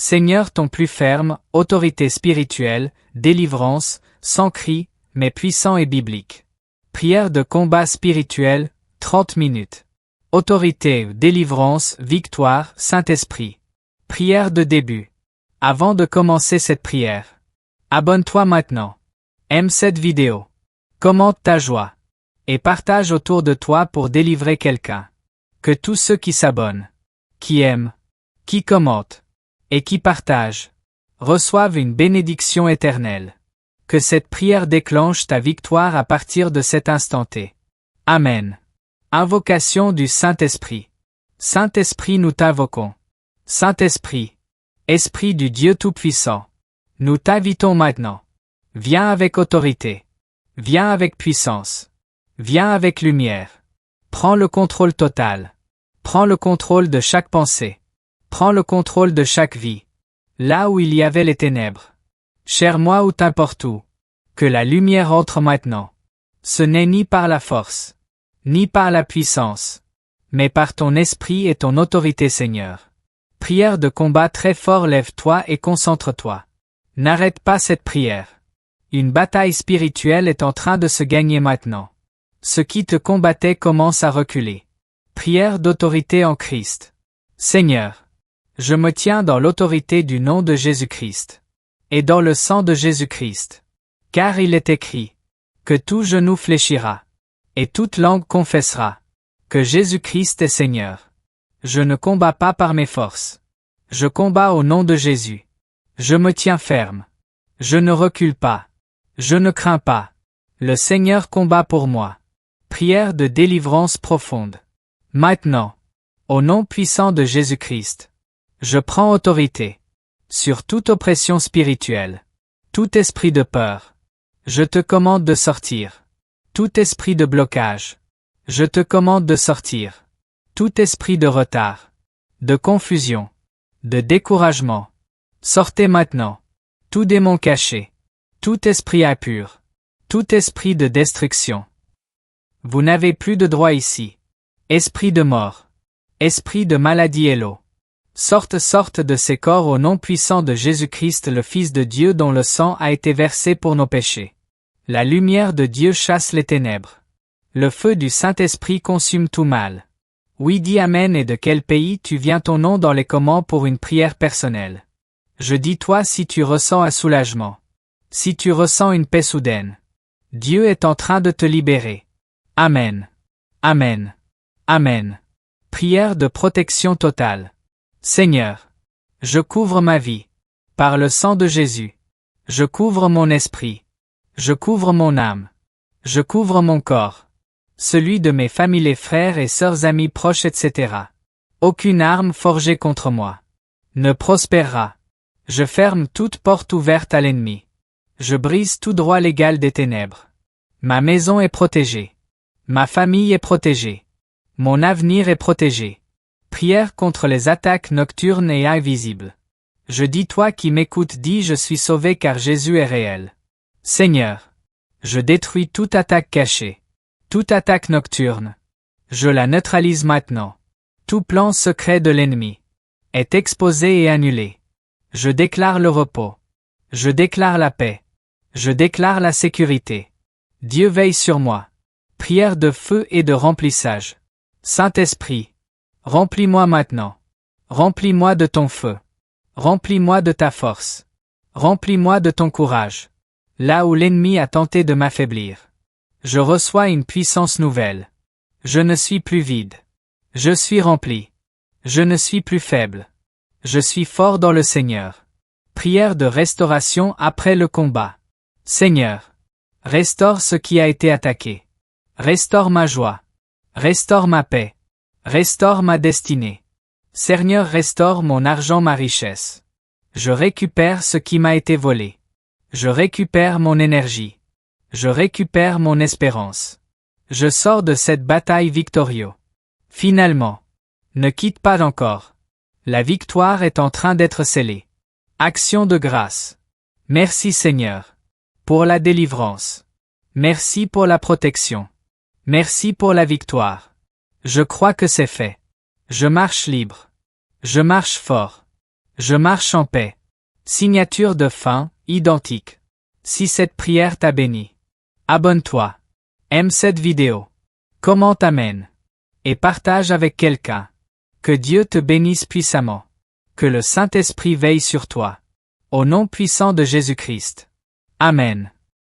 Seigneur ton plus ferme, autorité spirituelle, délivrance, sans cri, mais puissant et biblique. Prière de combat spirituel, 30 minutes. Autorité, délivrance, victoire, Saint-Esprit. Prière de début. Avant de commencer cette prière, abonne-toi maintenant. Aime cette vidéo. Commente ta joie. Et partage autour de toi pour délivrer quelqu'un. Que tous ceux qui s'abonnent, qui aiment, qui commentent, et qui partagent, reçoivent une bénédiction éternelle. Que cette prière déclenche ta victoire à partir de cet instant T. Amen. Invocation du Saint-Esprit. Saint-Esprit, nous t'invoquons. Saint-Esprit, Esprit du Dieu Tout-Puissant, nous t'invitons maintenant. Viens avec autorité. Viens avec puissance. Viens avec lumière. Prends le contrôle total. Prends le contrôle de chaque pensée. Prends le contrôle de chaque vie. Là où il y avait les ténèbres. Cherche-moi ou t'importe où. Que la lumière entre maintenant. Ce n'est ni par la force, ni par la puissance, mais par ton esprit et ton autorité, Seigneur. Prière de combat très fort, lève-toi et concentre-toi. N'arrête pas cette prière. Une bataille spirituelle est en train de se gagner maintenant. Ce qui te combattait commence à reculer. Prière d'autorité en Christ. Seigneur, je me tiens dans l'autorité du nom de Jésus-Christ. Et dans le sang de Jésus-Christ. Car il est écrit, que tout genou fléchira, et toute langue confessera, que Jésus-Christ est Seigneur. Je ne combats pas par mes forces. Je combats au nom de Jésus. Je me tiens ferme. Je ne recule pas. Je ne crains pas. Le Seigneur combat pour moi. Prière de délivrance profonde. Maintenant, au nom puissant de Jésus-Christ, je prends autorité sur toute oppression spirituelle, tout esprit de peur. Je te commande de sortir. Tout esprit de blocage. Je te commande de sortir. Tout esprit de retard, de confusion, de découragement. Sortez maintenant. Tout démon caché. Tout esprit impur. Tout esprit de destruction. Vous n'avez plus de droit ici. Esprit de mort. Esprit de maladie et l'eau. Sorte de ces corps au nom puissant de Jésus-Christ le Fils de Dieu dont le sang a été versé pour nos péchés. La lumière de Dieu chasse les ténèbres. Le feu du Saint-Esprit consume tout mal. Oui, dis Amen. Et de quel pays tu viens ton nom dans les comments pour une prière personnelle. Je dis toi si tu ressens un soulagement. Si tu ressens une paix soudaine. Dieu est en train de te libérer. Amen. Amen. Amen. Prière de protection totale. Seigneur, je couvre ma vie. Par le sang de Jésus. Je couvre mon esprit. Je couvre mon âme. Je couvre mon corps. Celui de mes familles, frères et sœurs, amis proches, etc. Aucune arme forgée contre moi ne prospérera. Je ferme toute porte ouverte à l'ennemi. Je brise tout droit légal des ténèbres. Ma maison est protégée. Ma famille est protégée. Mon avenir est protégé. Prière contre les attaques nocturnes et invisibles. Je dis toi qui m'écoutes, dis je suis sauvé car Jésus est réel. Seigneur, je détruis toute attaque cachée. Toute attaque nocturne. Je la neutralise maintenant. Tout plan secret de l'ennemi est exposé et annulé. Je déclare le repos. Je déclare la paix. Je déclare la sécurité. Dieu veille sur moi. Prière de feu et de remplissage. Saint-Esprit, remplis-moi maintenant. Remplis-moi de ton feu. Remplis-moi de ta force. Remplis-moi de ton courage. Là où l'ennemi a tenté de m'affaiblir. Je reçois une puissance nouvelle. Je ne suis plus vide. Je suis rempli. Je ne suis plus faible. Je suis fort dans le Seigneur. Prière de restauration après le combat. Seigneur, restaure ce qui a été attaqué. Restaure ma joie. Restaure ma paix. Restaure ma destinée. Seigneur, restaure mon argent, ma richesse. Je récupère ce qui m'a été volé. Je récupère mon énergie. Je récupère mon espérance. Je sors de cette bataille victorieux. Finalement, ne quitte pas encore. La victoire est en train d'être scellée. Action de grâce. Merci Seigneur. Pour la délivrance. Merci pour la protection. Merci pour la victoire. Je crois que c'est fait. Je marche libre. Je marche fort. Je marche en paix. Signature de fin, identique. Si cette prière t'a béni, abonne-toi. Aime cette vidéo. Commente Amen. Et partage avec quelqu'un. Que Dieu te bénisse puissamment. Que le Saint-Esprit veille sur toi. Au nom puissant de Jésus-Christ. Amen.